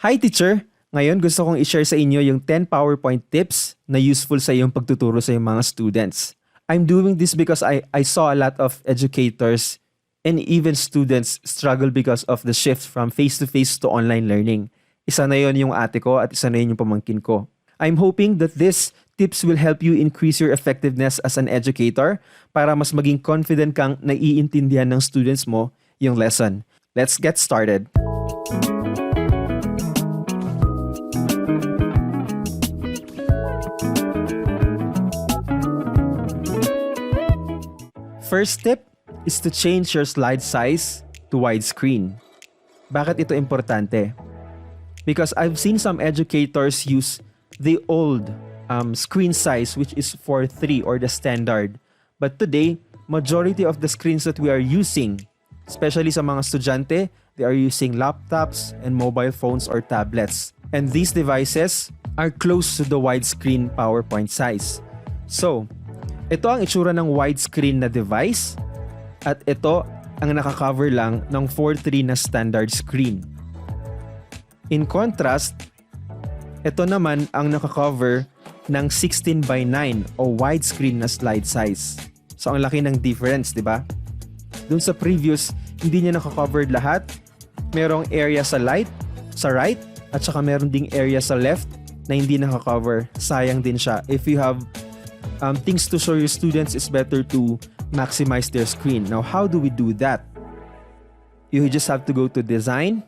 Hi teacher! Ngayon gusto kong i-share sa inyo yung 10 PowerPoint tips na useful sa iyong pagtuturo sa iyong mga students. I'm doing this because I saw a lot of educators and even students struggle because of the shift from face-to-face to online learning. Isa na yon yung ate ko at isa na yun yung pamangkin ko. I'm hoping that these tips will help you increase your effectiveness as an educator para mas maging confident kang naiintindihan ng students mo yung lesson. Let's get started! First tip is to change your slide size to widescreen. Bakit ito importante? Because I've seen some educators use the old screen size which is 4:3 or the standard. But today, majority of the screens that we are using, especially sa mga estudyante, they are using laptops and mobile phones or tablets. And these devices are close to the widescreen PowerPoint size. So, ito ang itsura ng widescreen na device at ito ang nakaka-cover lang ng 4:3 na standard screen. In contrast, ito naman ang nakaka-cover ng 16:9 o widescreen na slide size. So ang laki ng difference, di ba? Dun sa previous, hindi niya nakaka-cover lahat. Merong area sa right at saka meron ding area sa left na hindi nakaka-cover. Sayang din siya. If you have things to show your students, it's better to maximize their screen. Now, how do we do that? You just have to go to Design,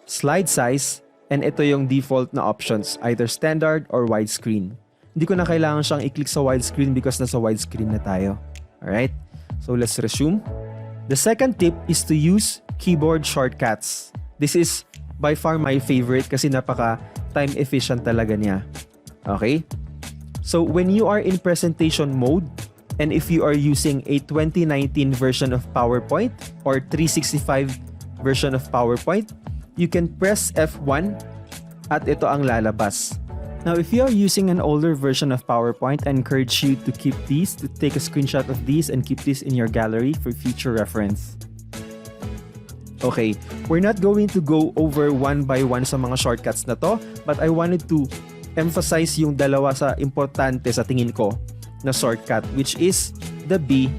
Slide Size, and ito yung default na options, either standard or widescreen. Hindi ko na kailangan siyang i-click sa widescreen because nasa widescreen na tayo. Alright? So, let's resume. The second tip is to use keyboard shortcuts. This is by far my favorite kasi napaka time efficient talaga niya. Okay? So when you are in presentation mode, and if you are using a 2019 version of PowerPoint or 365 version of PowerPoint, you can press F1 at ito ang lalabas. Now if you are using an older version of PowerPoint, I encourage you to keep these, to take a screenshot of these and keep this in your gallery for future reference. Okay, we're not going to go over one by one sa mga shortcuts na to, but I wanted to emphasize yung dalawa sa importante sa tingin ko na shortcut, which is the B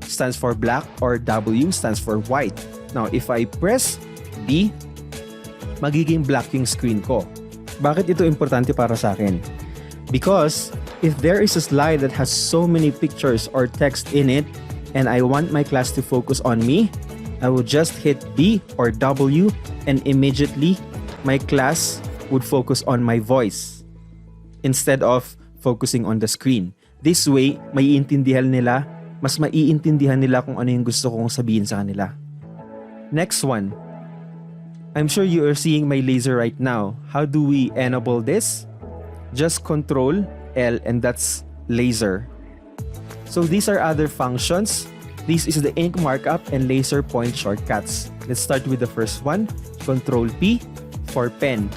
stands for black or W stands for white. Now, if I press B, magiging black yung screen ko. Bakit ito importante para sa akin? Because if there is a slide that has so many pictures or text in it and I want my class to focus on me, I will just hit B or W and immediately my class would focus on my voice instead of focusing on the screen. This way, mas maiintindihan nila kung ano yung gusto kong sabihin sa kanila. Next one. I'm sure you are seeing my laser right now. How do we enable this? Just Control L and that's laser. So these are other functions. This is the ink markup and laser point shortcuts. Let's start with the first one. Control P for pen.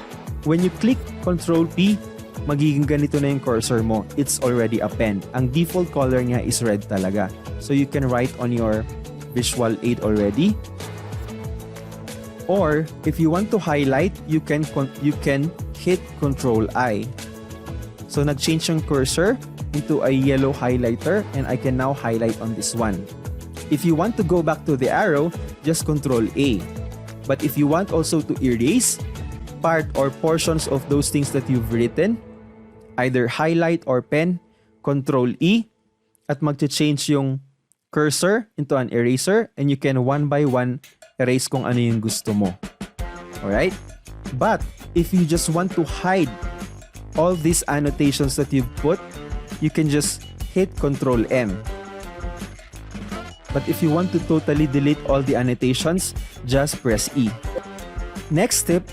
When you click Control P, magiging ganito na yung cursor mo. It's already a pen. Ang default color niya is red talaga. So you can write on your visual aid already. Or if you want to highlight, you can hit Control I. So nag-change yung cursor into a yellow highlighter and I can now highlight on this one. If you want to go back to the arrow, just Control A. But if you want also to erase part or portions of those things that you've written, either highlight or pen, Control E, at mag-change yung cursor into an eraser and you can one by one erase kung ano yung gusto mo. Alright? But if you just want to hide all these annotations that you've put, you can just hit Control M. But if you want to totally delete all the annotations, just press E. Next tip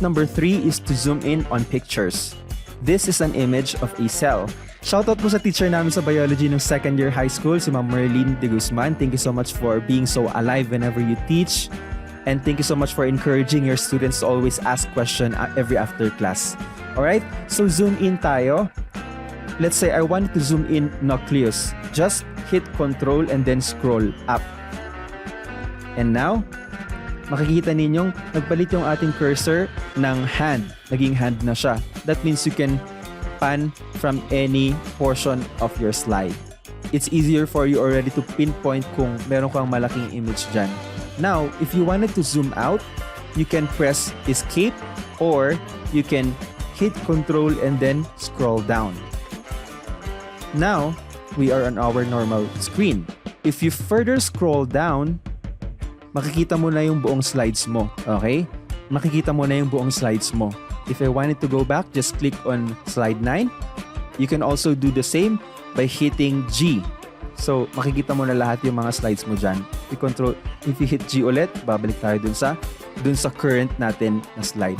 number 3 is to zoom in on pictures. This is an image of a cell. Shoutout po sa teacher namin sa biology ng second year high school, si Ma'am Merlene de Guzman. Thank you so much for being so alive whenever you teach. And thank you so much for encouraging your students to always ask question every after class. Alright, so zoom in tayo. Let's say I want to zoom in nucleus. Just hit Control and then scroll up. And now, makikita ninyong nagpalit yung ating cursor ng hand. Naging hand na siya. That means you can pan from any portion of your slide. It's easier for you already to pinpoint kung meron kang malaking image dyan. Now, if you wanted to zoom out, you can press escape or you can hit control and then scroll down. Now, we are on our normal screen. If you further scroll down, makikita mo na yung buong slides mo. Okay? Makikita mo na yung buong slides mo. If I wanted to go back, just click on slide 9. You can also do the same by hitting G. So, makikita mo na lahat yung mga slides mo dyan. If you hit G ulit, babalik tayo dun sa current natin na slide.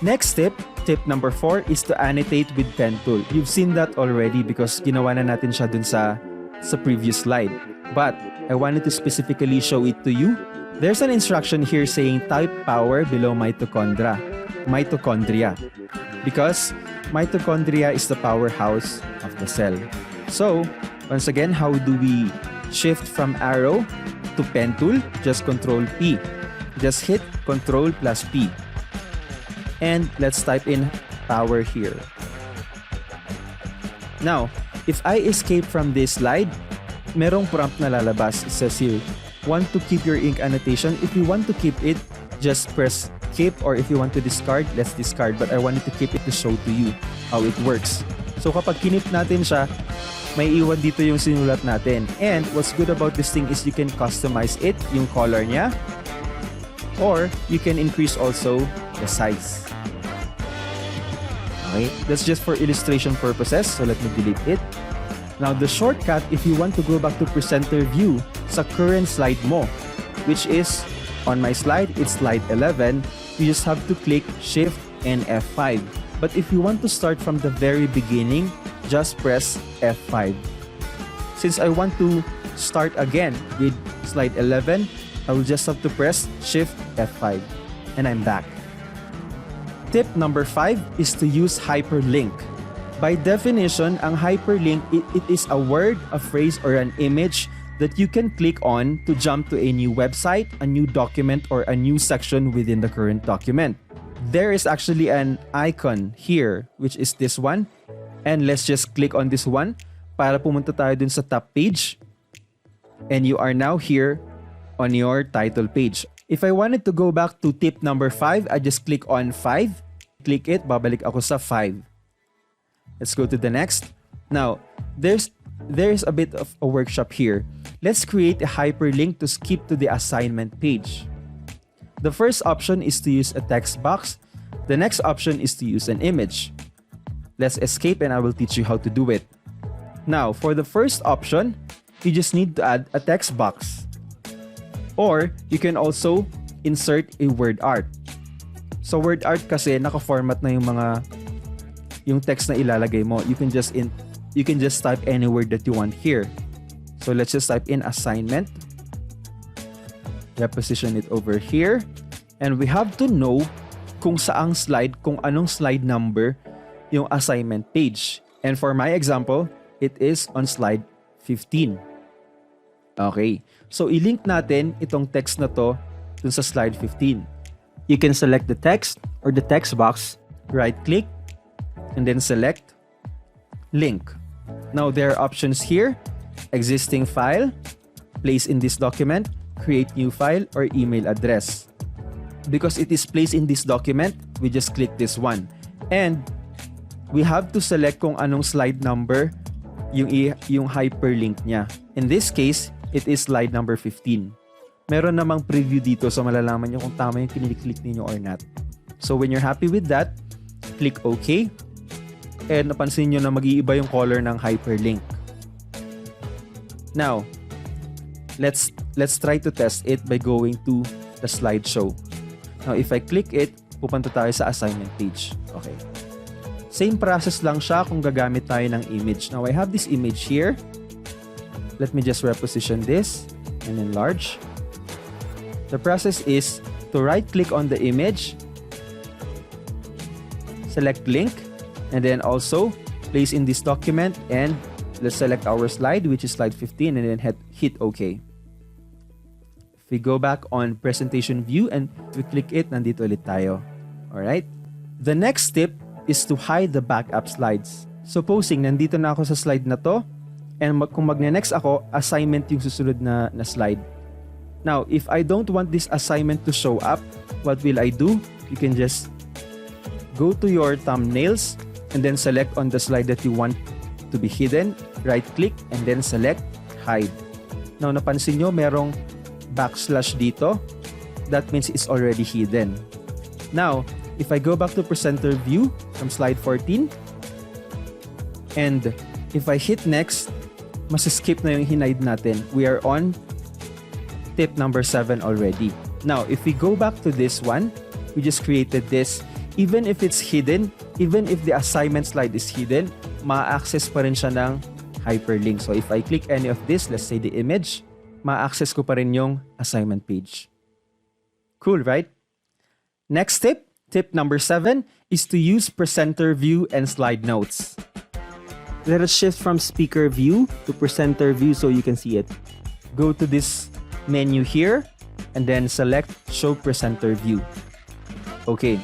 Next tip number 4 is to annotate with pen tool. You've seen that already because ginawa na natin siya dun sa previous slide. But, I wanted to specifically show it to you. There's an instruction here saying type power below mitochondria. Because mitochondria is the powerhouse of the cell. So, once again, how do we shift from arrow to pen tool? Just Control P. Just hit Control plus P. And let's type in power here. Now, if I escape from this slide, merong prompt na lalabas. It says here, want to keep your ink annotation. If you want to keep it, just press keep, or if you want to discard, let's discard. But I wanted to keep it to show to you how it works. So kapag kinip natin siya, may iwan dito yung sinulat natin. And what's good about this thing is you can customize it, yung color niya, or you can increase also the size. Okay, that's just for illustration purposes, so let me delete it. Now the shortcut, if you want to go back to presenter view sa current slide mo, which is on my slide, it's slide 11, you just have to click Shift and F5. But if you want to start from the very beginning, just press F5. Since I want to start again with slide 11, I will just have to press Shift F5 and I'm back. Tip number 5 is to use hyperlink. By definition, ang hyperlink, it is a word, a phrase, or an image that you can click on to jump to a new website, a new document, or a new section within the current document. There is actually an icon here, which is this one. And let's just click on this one para pumunta tayo dun sa top page. And you are now here on your title page. If I wanted to go back to tip number 5, I just click on 5. Click it, babalik ako sa 5. Let's go to the next. Now, there's a bit of a workshop here. Let's create a hyperlink to skip to the assignment page. The first option is to use a text box. The next option is to use an image. Let's escape and I will teach you how to do it. Now, for the first option, you just need to add a text box. Or, you can also insert a word art. So, word art kasi naka-format na yung text na ilalagay mo. You can just type any word that you want here. So, let's just type in assignment. Reposition it over here. And we have to know kung anong slide number yung assignment page. And for my example, it is on slide 15. Okay. So, i-link natin itong text na to dun sa slide 15. You can select the text or the text box, right-click, and then select link. Now, there are options here. Existing file, place in this document, create new file, or email address. Because it is placed in this document, we just click this one. And we have to select kung anong slide number yung hyperlink niya. In this case, it is slide number 15. Meron namang preview dito so malalaman nyo kung tama yung kinilik-click ninyo or not. So when you're happy with that, click OK. And napansin nyo na mag-iiba yung color ng hyperlink. Now, let's try to test it by going to the slideshow. Now, if I click it, pupunta tayo sa assignment page. Okay. Same process lang siya kung gagamit tayo ng image. Now, I have this image here. Let me just reposition this and enlarge. The process is to right-click on the image, select link, and then also place in this document, and let's select our slide, which is slide 15, and then hit OK. we go back on presentation view and we click it, nandito ulit tayo. Alright? The next tip is to hide the backup slides. Supposing nandito na ako sa slide na to, and kung magne-next ako, assignment yung susunod na slide. Now, if I don't want this assignment to show up, what will I do? You can just go to your thumbnails and then select on the slide that you want to be hidden, right-click, and then select hide. Now, napansin nyo, merong backslash dito. That means it's already hidden. Now, if I go back to presenter view from slide 14, and if I hit next, mas-skip na yung hinide natin. We are on tip number 7 already. Now, if we go back to this one, we just created this. Even if it's hidden, even if the assignment slide is hidden, ma-access pa rin siya ng hyperlink. So if I click any of this, let's say the image, ma-access ko pa rin yung assignment page. Cool, right? Next tip, tip number 7, is to use presenter view and slide notes. Let us shift from speaker view to presenter view so you can see it. Go to this menu here and then select show presenter view. Okay.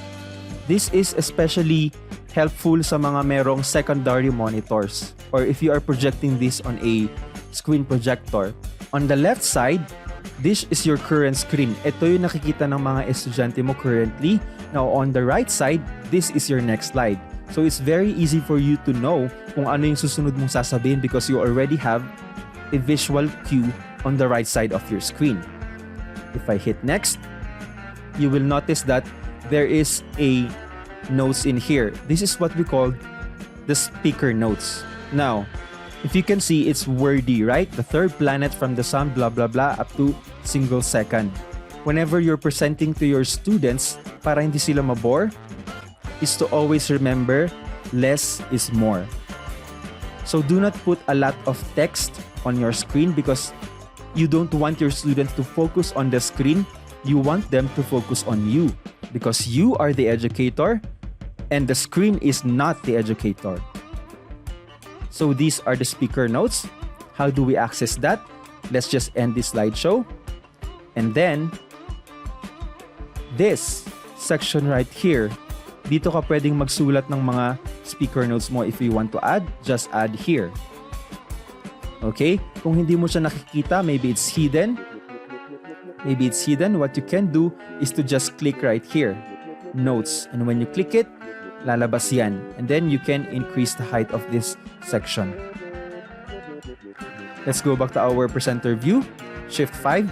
This is especially helpful sa mga merong secondary monitors or if you are projecting this on a screen projector. On the left side, this is your current screen. Ito yung nakikita ng mga estudyante mo currently. Now, on the right side, this is your next slide. So, it's very easy for you to know kung ano yung susunod mong sasabihin because you already have a visual cue on the right side of your screen. If I hit next, you will notice that there is a notes in here. This is what we call the speaker notes. Now, if you can see, it's wordy, right? The third planet from the sun, blah, blah, blah, up to single second. Whenever you're presenting to your students, para hindi sila mabore, is to always remember less is more. So do not put a lot of text on your screen because you don't want your students to focus on the screen. You want them to focus on you because you are the educator and the screen is not the educator. So these are the speaker notes. How do we access that? Let's just end this slideshow. And then, this section right here, dito ka pwedeng magsulat ng mga speaker notes mo. If you want to add, just add here. Okay? Kung hindi mo siya nakikita, maybe it's hidden. Maybe it's hidden. What you can do is to just click right here, notes. And when you click it, lalabas yan. And then you can increase the height of this section. Let's go back to our presenter view. Shift 5.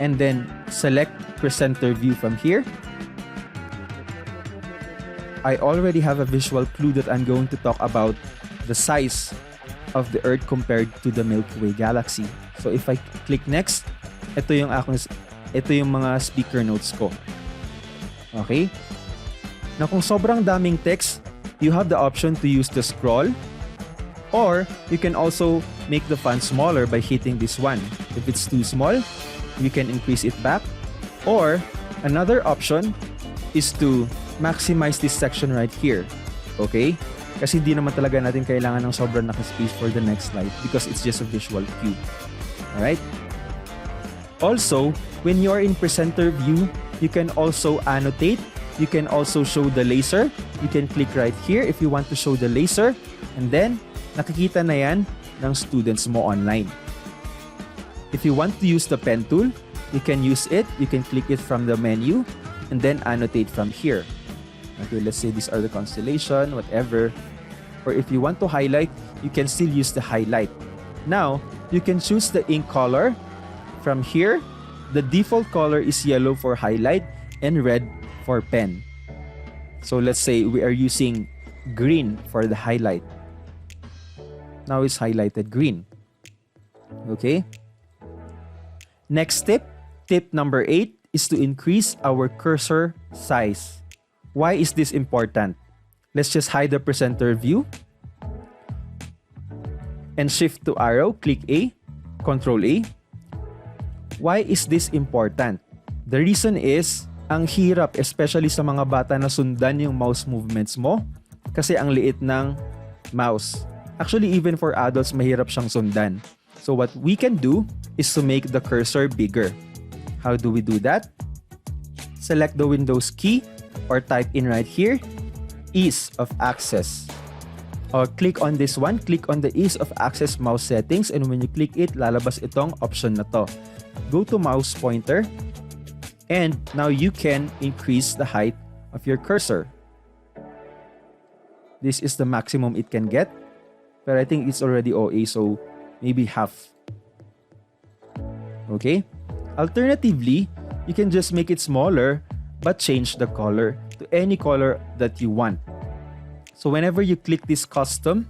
And then select presenter view from here. I already have a visual clue that I'm going to talk about the size of the Earth compared to the Milky Way galaxy. So if I click next, ito yung mga speaker notes ko. Okay? Now kung sobrang daming text, you have the option to use the scroll or you can also make the font smaller by hitting this one. If it's too small, you can increase it back. Or another option is to maximize this section right here. Okay? Kasi hindi naman talaga natin kailangan ng sobrang naka-space for the next slide because it's just a visual cue. Alright? Also, when you're in presenter view, you can also annotate. You can also show the laser. You can click right here if you want to show the laser. And then, nakikita na yan ng students mo online. If you want to use the pen tool, you can use it. You can click it from the menu and then annotate from here. Okay, let's say these are the constellation, whatever. Or if you want to highlight, you can still use the highlight. Now, you can choose the ink color. From here, the default color is yellow for highlight and red for pen. So let's say we are using green for the highlight. Now it's highlighted green. Okay? Next tip, tip number 8, is to increase our cursor size. Why is this important? Let's just hide the presenter view and shift to arrow, click A, Control A. Why is this important? The reason is, ang hirap especially sa mga bata na sundan yung mouse movements mo kasi ang liit ng mouse. Actually, even for adults, mahirap siyang sundan. So what we can do is to make the cursor bigger. How do we do that? Select the Windows key or type in right here, ease of access. Or click on this one, click on the ease of access mouse settings, and when you click it, lalabas itong option na to. Go to mouse pointer, and now you can increase the height of your cursor. This is the maximum it can get, but I think it's already OA, so maybe half. Okay? Alternatively, you can just make it smaller but change the color to any color that you want. So whenever you click this custom,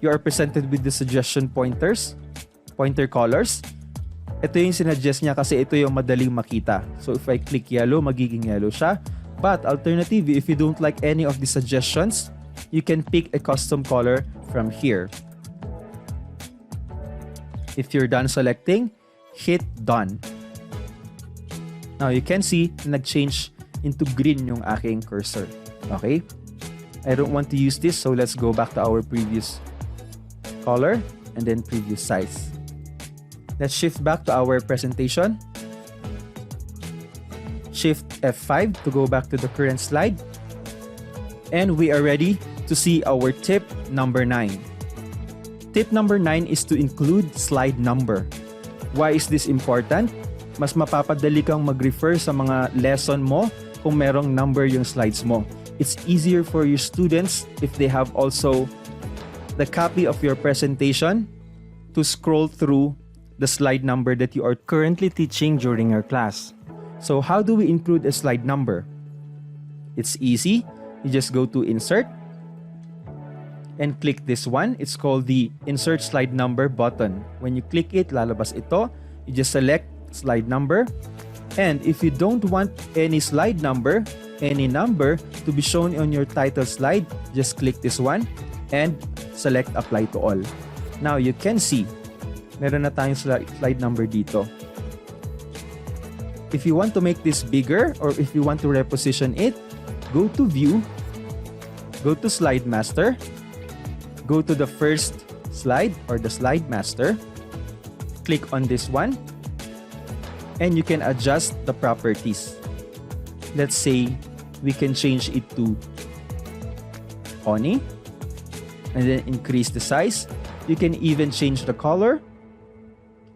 you are presented with the suggestion pointer colors. Ito yung sinuggest niya kasi ito yung madaling makita. So if I click yellow, magiging yellow siya. But alternatively, if you don't like any of the suggestions, you can pick a custom color from here. If you're done selecting, hit done. Now you can see nag-change into green yung aking cursor. Okay? I don't want to use this, so let's go back to our previous color and then previous size. Let's shift back to our presentation. Shift F5 to go back to the current slide. And we are ready to see our tip number 9. Tip number 9 is to include slide number. Why is this important? Mas mapapadali kang mag-refer sa mga lesson mo kung merong number yung slides mo. It's easier for your students if they have also the copy of your presentation to scroll through the slide number that you are currently teaching during your class. So how do we include a slide number? It's easy. You just go to Insert and click this one. It's called the Insert Slide Number button. When you click it, lalabas ito. You just select slide number. And if you don't want any slide number, any number to be shown on your title slide, just click this one and select apply to all. Now you can see meron na tayong slide number dito. If you want to make this bigger or if you want to reposition it, go to view, go to slide master, go to the first slide or the slide master, click on this one, and you can adjust the properties. Let's say we can change it to Oni and then increase the size. You can even change the color.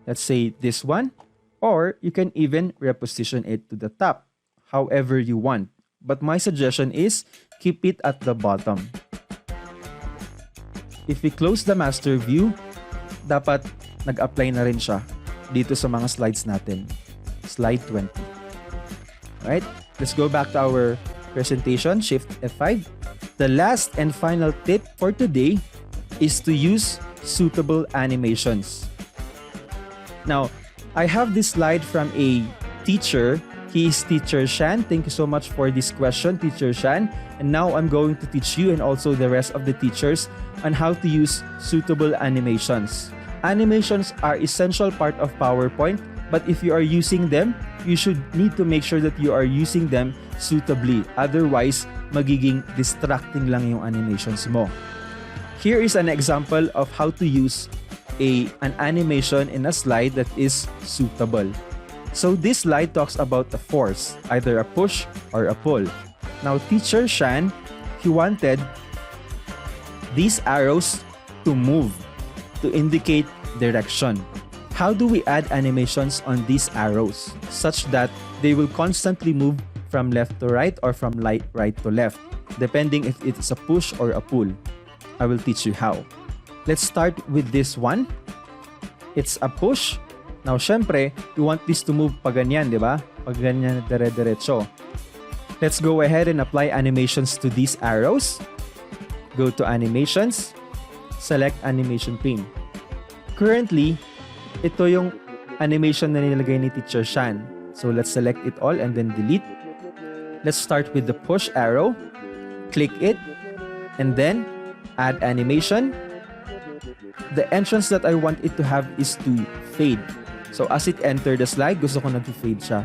Let's say this one, or you can even reposition it to the top, however you want. But my suggestion is keep it at the bottom. If we close the master view, dapat nag-apply na rin siya dito sa mga slides natin. Slide 20. Alright, let's go back to our presentation, Shift F5. The last and final tip for today is to use suitable animations. Now, I have this slide from a teacher. He is Teacher Shan. Thank you so much for this question, Teacher Shan. And now I'm going to teach you and also the rest of the teachers on how to use suitable animations. Animations are essential part of PowerPoint, but if you are using them, you should need to make sure that you are using them suitably. Otherwise, magiging distracting lang yung animations mo. Here is an example of how to use an animation in a slide that is suitable. So this slide talks about a force, either a push or a pull. Now, Teacher Shan, he wanted these arrows to move, to indicate direction. How do we add animations on these arrows such that they will constantly move from left to right or from right to left, depending if it's a push or a pull? I will teach you how. Let's start with this one. It's a push. Now, syempre, you want this to move pa ganyan, di ba? Pag ganyan, dire-diretso. Let's go ahead and apply animations to these arrows. Go to Animations. Select Animation Pane. Currently, ito yung animation na nilagay ni Teacher Shan. So, let's select it all and then delete. Let's start with the push arrow. Click it. And then, add animation. The entrance that I want it to have is to fade. So as it enter the slide, gusto ko na to fade siya.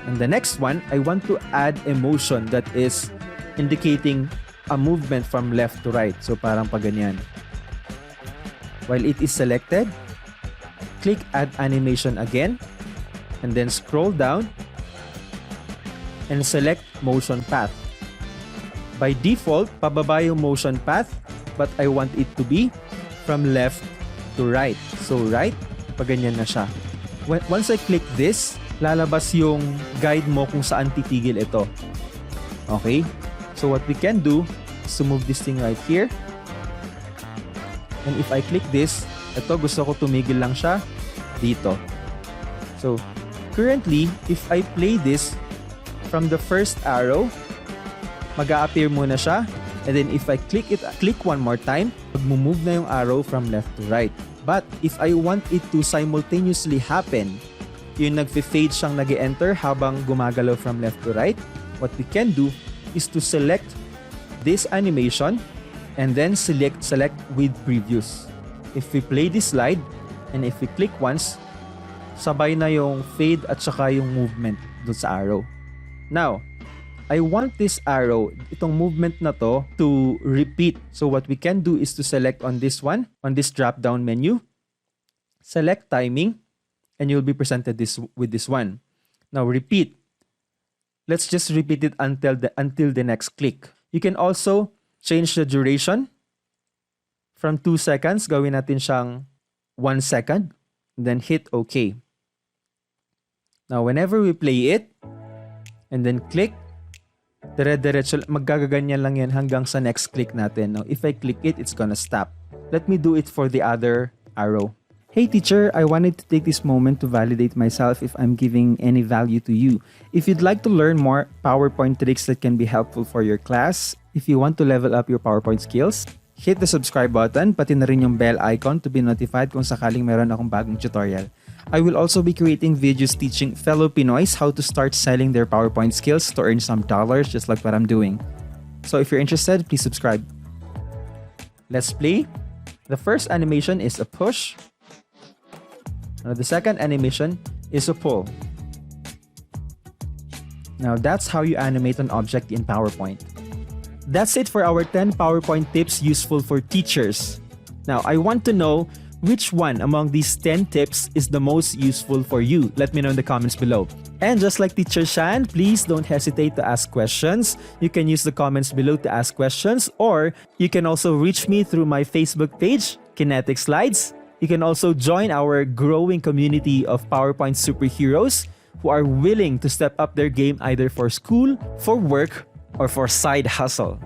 And the next one, I want to add a motion that is indicating a movement from left to right. So parang pa ganyan. While it is selected, click Add Animation again, and then scroll down and select Motion Path. By default, pababa yung motion path, but I want it to be from left to right. So right, paganyan na siya. Once I click this, lalabas yung guide mo kung saan titigil ito. Okay? So what we can do is to move this thing right here. And if I click this, ito gusto ko tumigil lang siya dito. So currently, if I play this from the first arrow, mag-a-appear muna siya. And then if I click one more time, mag-move na yung arrow from left to right. But if I want it to simultaneously happen, yung nag-fade siyang nag-enter habang gumagalaw from left to right, what we can do is to select this animation and then select with previous. If we play this slide and if we click once, sabay na yung fade at saka yung movement doon sa arrow. Now, I want this arrow, itong movement na to repeat. So what we can do is to select on this one, on this drop-down menu, select timing, and you'll be presented with this one. Now repeat. Let's just repeat it until the next click. You can also change the duration from 2 seconds. Gawin natin siyang 1 second. Then hit OK. Now whenever we play it, and then click, dire-diretso, magagaganyan lang yan hanggang sa next click natin. Now, if I click it, it's gonna stop. Let me do it for the other arrow. Hey teacher, I wanted to take this moment to validate myself if I'm giving any value to you. If you'd like to learn more PowerPoint tricks that can be helpful for your class, if you want to level up your PowerPoint skills, hit the subscribe button, pati na rin yung bell icon to be notified kung sakaling meron akong bagong tutorial. I will also be creating videos teaching fellow Pinoys how to start selling their PowerPoint skills to earn some dollars just like what I'm doing. So if you're interested, please subscribe. Let's play. The first animation is a push. Now the second animation is a pull. Now that's how you animate an object in PowerPoint. That's it for our 10 PowerPoint tips useful for teachers. Now I want to know which one among these 10 tips is the most useful for you. Let me know in the comments below. And just like Teacher Shan, please don't hesitate to ask questions. You can use the comments below to ask questions, or you can also reach me through my Facebook page, Kinetic Slides. You can also join our growing community of PowerPoint superheroes who are willing to step up their game either for school, for work, or for side hustle.